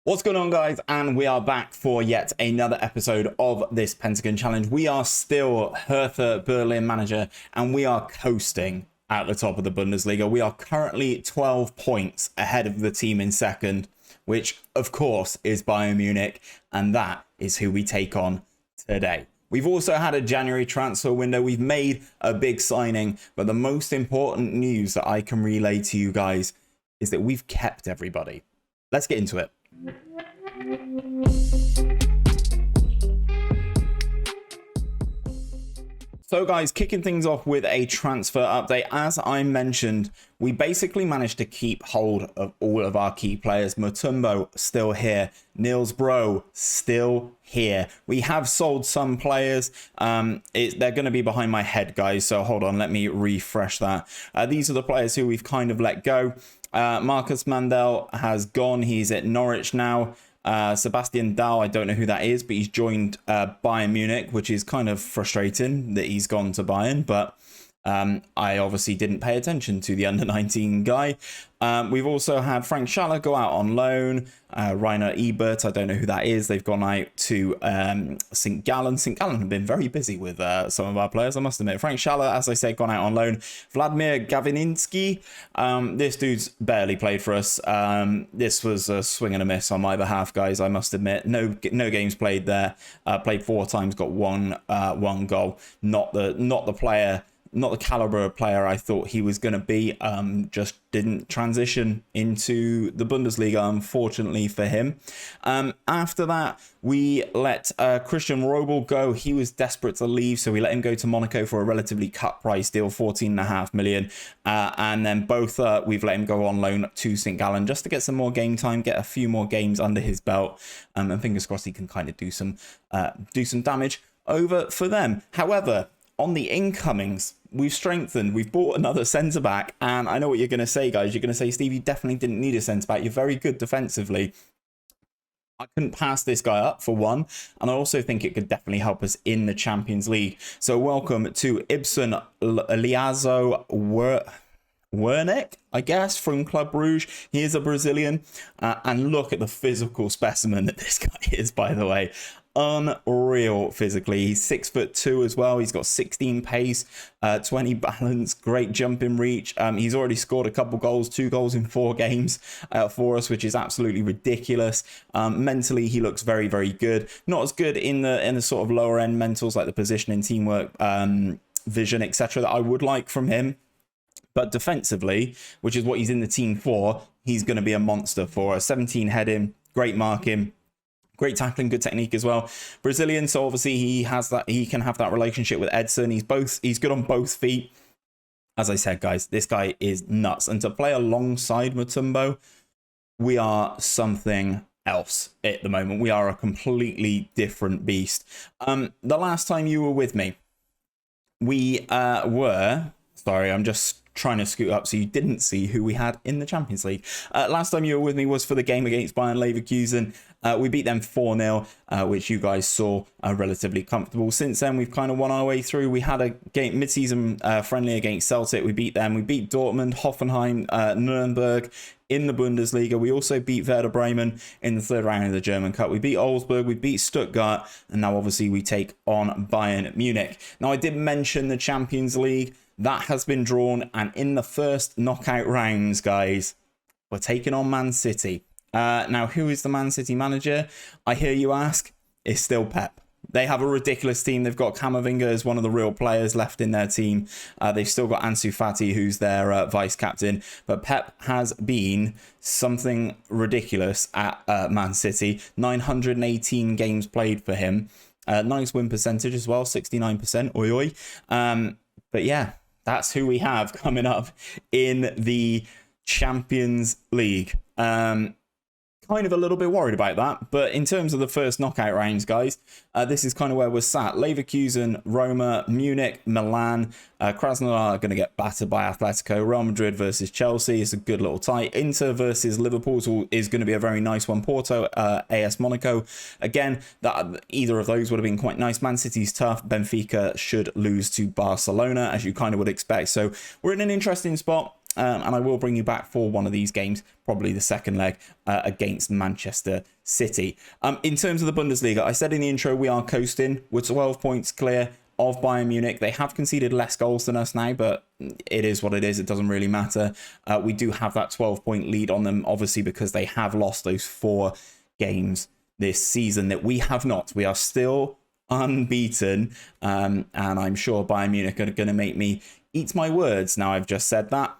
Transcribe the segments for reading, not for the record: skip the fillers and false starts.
What's going on, guys? And we are back for yet another episode of this Pentagon challenge. We are still Hertha Berlin manager and we are coasting at the top of the Bundesliga. We are currently 12 points ahead of the team in second, which of course is Bayern Munich, and that is who we take on today. We've also had a January transfer window. We've made a big signing, but the most important news that I can relay to you guys is that we've kept everybody. Let's get into it. So guys, kicking things off with a transfer update. As I mentioned, we basically managed to keep hold of all of our key players. Mutombo still here. Niels Bro still here. We have sold some players. They're going to be behind my head, guys. So hold on, let me refresh that. These are the players who we've kind of let go. Marcus Mandel has gone. He's at Norwich now. Sebastian Dahl, I don't know who that is, but he's joined Bayern Munich, which is kind of frustrating that he's gone to Bayern, but I obviously didn't pay attention to the under-19 guy. We've also had Frank Schaller go out on loan. Rainer Ebert, I don't know who that is. They've gone out to St. Gallen. St. Gallen have been very busy with some of our players, I must admit. Frank Schaller, as I said, gone out on loan. Vladimir Gavininski, this dude's barely played for us. This was a swing and a miss on my behalf, guys, I must admit. No games played there. Played 4 times, got one goal. Not the player, not the caliber of player I thought he was going to be. Just didn't transition into the Bundesliga, unfortunately for him. After that, we let Christian Robel go. He was desperate to leave, so we let him go to Monaco for a relatively cut price deal, 14.5 million. And then both we've let him go on loan to St. Gallen just to get some more game time, get a few more games under his belt, and fingers crossed he can kind of do some damage over for them. However, on the incomings, we've strengthened. We've bought another centre-back, and I know what you're going to say, guys. You're going to say, Steve, you definitely didn't need a centre-back. You're very good defensively. I couldn't pass this guy up, for one, and I also think it could definitely help us in the Champions League. So welcome to Ibsen Liazo Wernick, I guess, from Club Brugge. He is a Brazilian, and look at the physical specimen that this guy is, by the way. Unreal physically. He's 6'2" as well. He's got 16 pace, 20 balance, great jumping reach. He's already scored a couple goals, 2 goals in 4 games for us, which is absolutely ridiculous. Mentally, he looks very, very good. Not as good in the sort of lower end mentals, like the positioning, teamwork, vision, etc., that I would like from him. But defensively, which is what he's in the team for, he's going to be a monster for us. 17 heading, great marking. Great tackling, good technique as well. Brazilian, so obviously he can have that relationship with Edson. He's good on both feet. As I said, guys, this guy is nuts. And to play alongside Mutombo, we are something else at the moment. We are a completely different beast. The last time you were with me, we sorry, I'm just trying to scoot up so you didn't see who we had in the Champions League. Last time you were with me was for the game against Bayern Leverkusen. We beat them 4-0, which you guys saw relatively comfortable. Since then, we've kind of won our way through. We had a game mid-season friendly against Celtic. We beat them. We beat Dortmund, Hoffenheim, Nuremberg in the Bundesliga. We also beat Werder Bremen in the 3rd round of the German Cup. We beat Augsburg. We beat Stuttgart. And now, obviously, we take on Bayern Munich. Now, I did mention the Champions League. That has been drawn, and in the first knockout rounds, guys, we're taking on Man City. Now, who is the Man City manager? I hear you ask. It's still Pep. They have a ridiculous team. They've got Camavinga as one of the real players left in their team. They've still got Ansu Fati, who's their vice-captain. But Pep has been something ridiculous at Man City. 918 games played for him. Nice win percentage as well, 69%. Oi, oi. But yeah. That's who we have coming up in the Champions League. Kind of a little bit worried about that. But in terms of the first knockout rounds, guys, this is kind of where we're sat. Leverkusen, Roma, Munich, Milan. Krasnodar are going to get battered by Atletico. Real Madrid versus Chelsea is a good little tie. Inter versus Liverpool is going to be a very nice one. Porto, AS Monaco. Again, either of those would have been quite nice. Man City's tough. Benfica should lose to Barcelona, as you kind of would expect. So we're in an interesting spot. and I will bring you back for one of these games, probably the second leg against Manchester City. In terms of the Bundesliga, I said in the intro we are coasting. We're 12 points clear of Bayern Munich. They have conceded less goals than us now, but it is what it is. It doesn't really matter. We do have that 12-point lead on them, obviously, because they have lost those 4 games this season that we have not. We are still unbeaten, and I'm sure Bayern Munich are going to make me eat my words now I've just said that.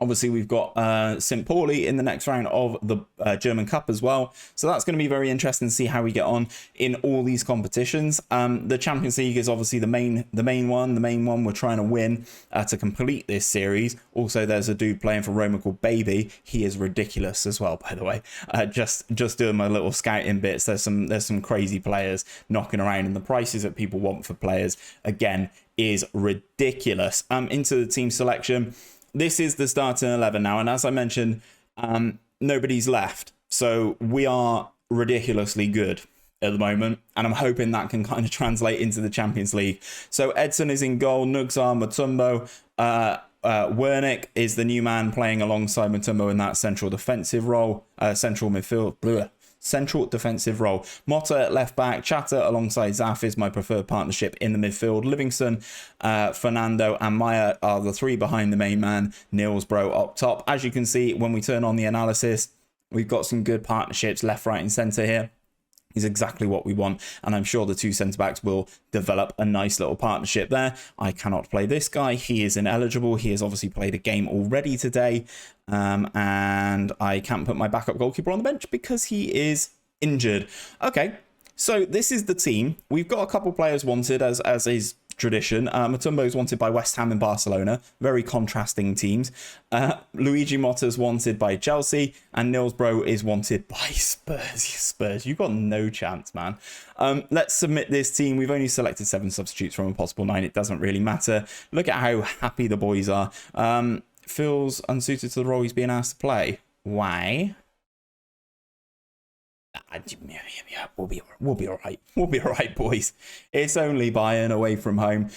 Obviously, we've got St. Pauli in the next round of the German Cup as well. So that's going to be very interesting to see how we get on in all these competitions. The Champions League is obviously the main one we're trying to win to complete this series. Also, there's a dude playing for Roma called Baby. He is ridiculous as well, by the way. Just doing my little scouting bits. There's some crazy players knocking around, and the prices that people want for players, again, is ridiculous. Into the team selection. This is the starting 11 now, and as I mentioned, nobody's left. So we are ridiculously good at the moment, and I'm hoping that can kind of translate into the Champions League. So Edson is in goal, Nugsar, Mutombo, Wernick is the new man playing alongside Mutombo in that central defensive role, central defensive role. Motta at left back, Chatter alongside Zaf is my preferred partnership in the midfield. Livingston, Fernando and Maya are the 3 behind the main man. Niels Bro up top. As you can see, when we turn on the analysis, we've got some good partnerships left, right and centre here. Is exactly what we want, and I'm sure the 2 centre-backs will develop a nice little partnership there. I cannot play this guy. He is ineligible. He has obviously played a game already today, and I can't put my backup goalkeeper on the bench because he is injured. Okay, so this is the team. We've got a couple players wanted, as is tradition. Mutombo is wanted by West Ham and Barcelona. Very contrasting teams. Luigi Motta is wanted by Chelsea, and Nilsbro is wanted by Spurs. You've got no chance, man. Let's submit this team. We've only selected 7 substitutes from a possible 9. It doesn't really matter. Look at how happy the boys are. Feels unsuited to the role he's being asked to play. Why? We'll be all right. We'll be all right, boys. It's only Bayern away from home.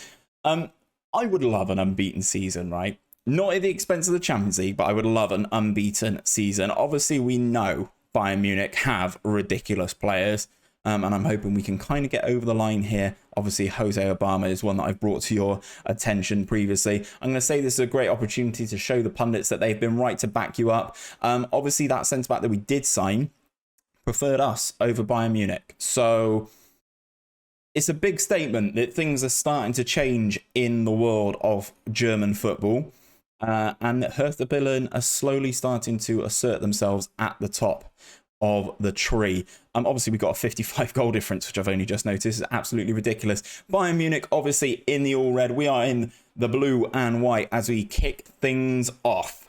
I would love an unbeaten season, right? Not at the expense of the Champions League, but I would love an unbeaten season. Obviously, we know Bayern Munich have ridiculous players, and I'm hoping we can kind of get over the line here. Obviously, Jose Obama is one that I've brought to your attention previously. I'm going to say this is a great opportunity to show the pundits that they've been right to back you up. Obviously, that centre-back that we did sign preferred us over Bayern Munich. So it's a big statement that things are starting to change in the world of German football, and that Hertha Berlin are slowly starting to assert themselves at the top of the tree. Obviously, we've got a 55 goal difference, which I've only just noticed. It's absolutely ridiculous. Bayern Munich, obviously, in the all-red. We are in the blue and white as we kick things off.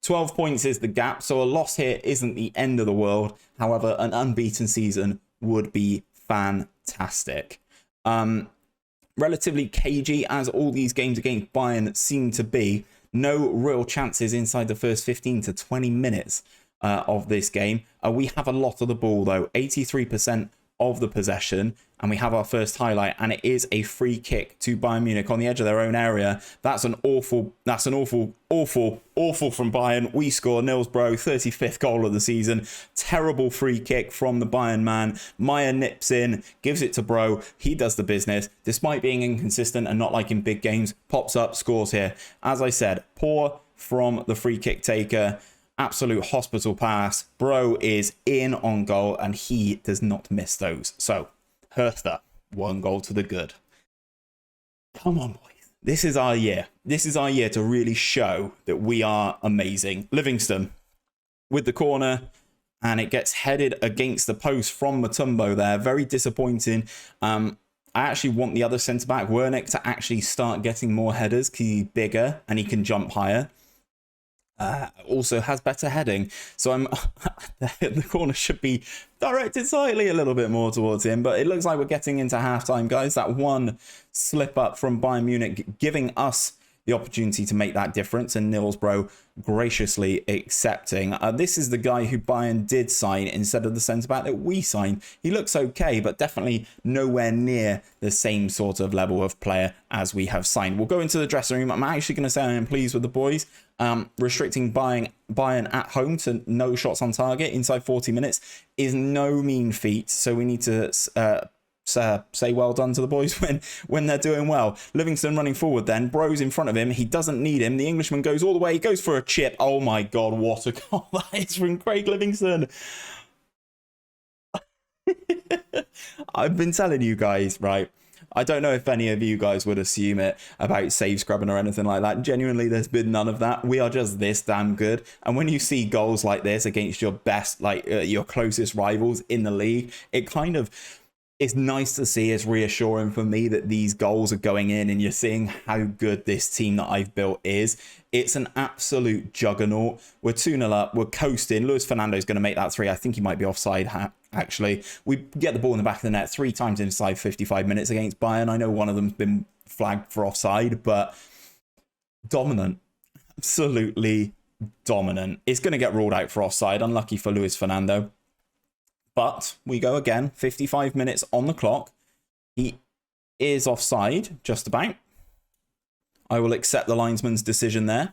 12 points is the gap, so a loss here isn't the end of the world. However, an unbeaten season would be fantastic. Relatively cagey, as all these games against Bayern seem to be. No real chances inside the first 15 to 20 minutes of this game. We have a lot of the ball, though. 83% of the possession, and we have our first highlight, and it is a free kick to Bayern Munich on the edge of their own area. That's an awful from Bayern. We score. Nilsbro, 35th goal of the season. Terrible free kick from the Bayern man. Meyer nips in, gives it to Bro. He does the business. Despite being inconsistent and not like in big games, pops up, scores here. As I said, poor from the free kick taker. Absolute hospital pass. Bro is in on goal, and he does not miss those. So, Hertha, 1 goal to the good. Come on, boys. This is our year. This is our year to really show that we are amazing. Livingston with the corner, and it gets headed against the post from Mutombo there. Very disappointing. I actually want the other centre-back, Wernick, to actually start getting more headers because he's bigger and he can jump higher. Also has better heading, so the corner should be directed slightly a little bit more towards him, but it looks like we're getting into halftime, guys. That one slip up from Bayern Munich giving us the opportunity to make that difference, and Middlesbrough graciously accepting. This is the guy who Bayern did sign instead of the centre-back that we signed. He looks okay, but definitely nowhere near the same sort of level of player as we have signed. We'll go into the dressing room. I'm actually going to say I am pleased with the boys. Restricting Bayern at home to no shots on target inside 40 minutes is no mean feat, so we need to say well done to the boys when they're doing well. Livingston running forward then. Bro's in front of him. He doesn't need him. The Englishman goes all the way. He goes for a chip. Oh my God, what a goal that is from Craig Livingston. I've been telling you guys, right? I don't know if any of you guys would assume it about save scrubbing or anything like that. Genuinely, there's been none of that. We are just this damn good. And when you see goals like this against your best, your closest rivals in the league, it kind of... it's nice to see. It's reassuring for me that these goals are going in and you're seeing how good this team that I've built is. It's an absolute juggernaut. We're 2-0 up. We're coasting. Luis Fernando's going to make that 3. I think he might be offside, actually. We get the ball in the back of the net 3 times inside 55 minutes against Bayern. I know one of them's been flagged for offside, but dominant. Absolutely dominant. It's going to get ruled out for offside. Unlucky for Luis Fernando. But we go again, 55 minutes on the clock. He is offside, just about. I will accept the linesman's decision there.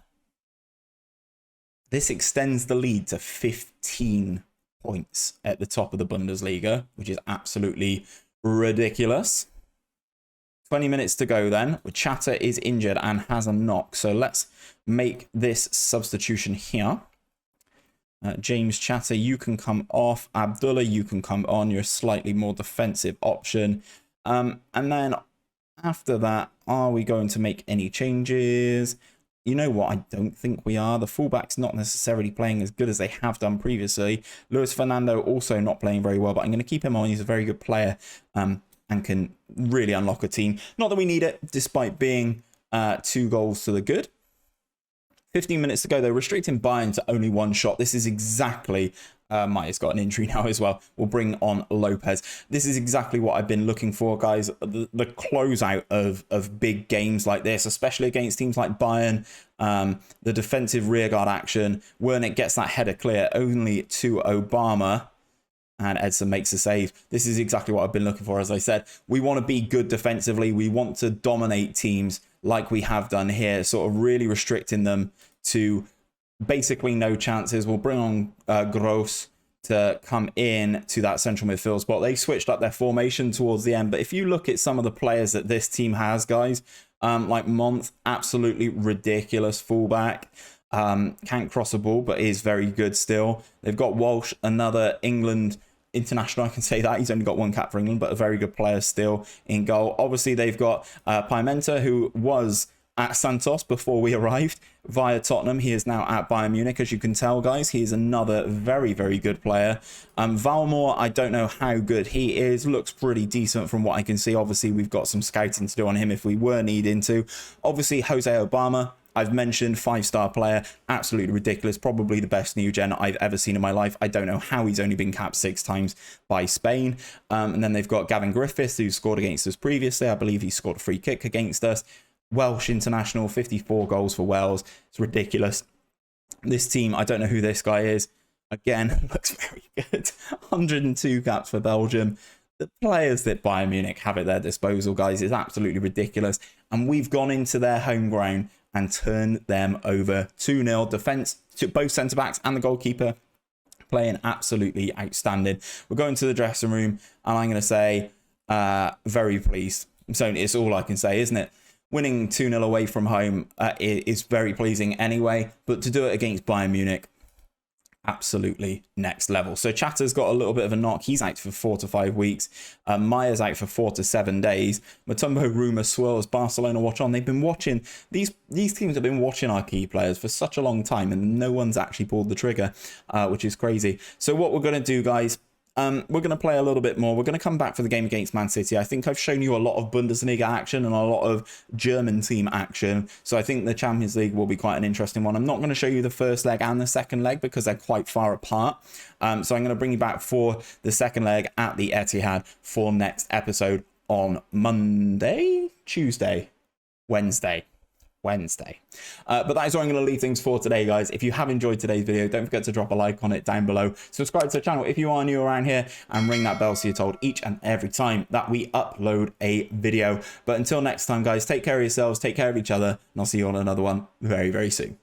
This extends the lead to 15 points at the top of the Bundesliga, which is absolutely ridiculous. 20 minutes to go then. Chatter is injured and has a knock. So let's make this substitution here. James Chatter, you can come off. Abdullah, you can come on. You're a slightly more defensive option. And then after that, are we going to make any changes? You know what? I don't think we are. The fullback's not necessarily playing as good as they have done previously. Luis Fernando also not playing very well, but I'm going to keep him on. He's a very good player and can really unlock a team. Not that we need it, despite being 2 goals to the good. 15 minutes to go, though, restricting Bayern to only 1 shot. This is exactly... Maya's got an injury now as well. We'll bring on Lopez. This is exactly what I've been looking for, guys. The closeout of big games like this, especially against teams like Bayern. The defensive rearguard action. Wernick gets that header clear only to Obama. And Edson makes a save. This is exactly what I've been looking for, as I said. We want to be good defensively. We want to dominate teams like we have done here, sort of really restricting them to basically no chances. We'll bring on Gross to come in to that central midfield spot. They switched up their formation towards the end, but if you look at some of the players that this team has, guys, like Month, absolutely ridiculous fullback. Can't cross a ball, but is very good still. They've got Walsh, another England international, I can say that. He's only got 1 cap for England, but a very good player still in goal. Obviously, they've got Pimenta, who was at Santos before we arrived via Tottenham. He is now at Bayern Munich, as you can tell, guys. He is another very, very good player. Valmore, I don't know how good he is. Looks pretty decent from what I can see. Obviously, we've got some scouting to do on him if we were needing to. Obviously, Jose Obama, I've mentioned, 5-star player, absolutely ridiculous, probably the best new gen I've ever seen in my life. I don't know how he's only been capped 6 times by Spain. And then they've got Gavin Griffiths, who scored against us previously. I believe he scored a free kick against us. Welsh international, 54 goals for Wales. It's ridiculous. This team, I don't know who this guy is. Again, looks very good. 102 caps for Belgium. The players that Bayern Munich have at their disposal, guys, is absolutely ridiculous. And we've gone into their home ground and turned them over 2-0. Defence to both centre-backs and the goalkeeper playing absolutely outstanding. We're going to the dressing room, and I'm going to say very pleased. So it's all I can say, isn't it? Winning 2-0 away from home is very pleasing anyway, but to do it against Bayern Munich, absolutely next level. So Chatter's got a little bit of a knock. He's out for 4 to 5 weeks. Maya's out for 4 to 7 days. Mutombo rumour swirls. Barcelona watch on. They've been watching, these teams have been watching our key players for such a long time, and no one's actually pulled the trigger, which is crazy. So what we're going to do, guys, we're going to play a little bit more. We're going to come back for the game against Man City. I think I've shown you a lot of Bundesliga action and a lot of German team action. So I think the Champions League will be quite an interesting one. I'm not going to show you the first leg and the second leg because they're quite far apart. So I'm going to bring you back for the second leg at the Etihad for next episode on Monday, Tuesday, Wednesday. Wednesday. But that is where I'm going to leave things for today, guys. If you have enjoyed today's video, don't forget to drop a like on it down below. Subscribe to the channel if you are new around here, and ring that bell so you're told each and every time that we upload a video. But until next time, guys, take care of yourselves, take care of each other, and I'll see you on another one very, very soon.